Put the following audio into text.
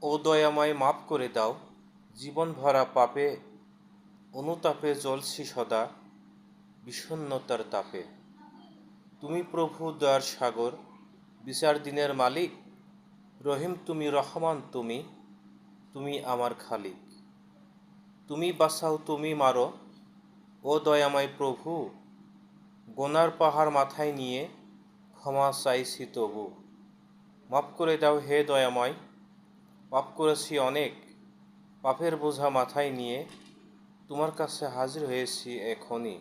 ও দয়াময়, মাপ করে দাও, জীবন ভরা পাপে অনুতাপে জ্বলছি সদা বিষণ্ণতার তাপে। তুমি প্রভু দয়ার সাগর, বিচার দিনের মালিক, রহিম তুমি, রহমান তুমি, তুমি আমার খালিক। তুমি বাঁচাও, তুমি মারো, ও দয়াময় প্রভু, গোনার পাহাড় মাথায় নিয়ে ক্ষমা চাইছি তবু। মাফ করে দাও হে দয়াময়, পাপ করেছি অনেক, পাপের বোঝা মাথায় নিয়ে তোমার কাছে হাজির হয়েছি এখনই।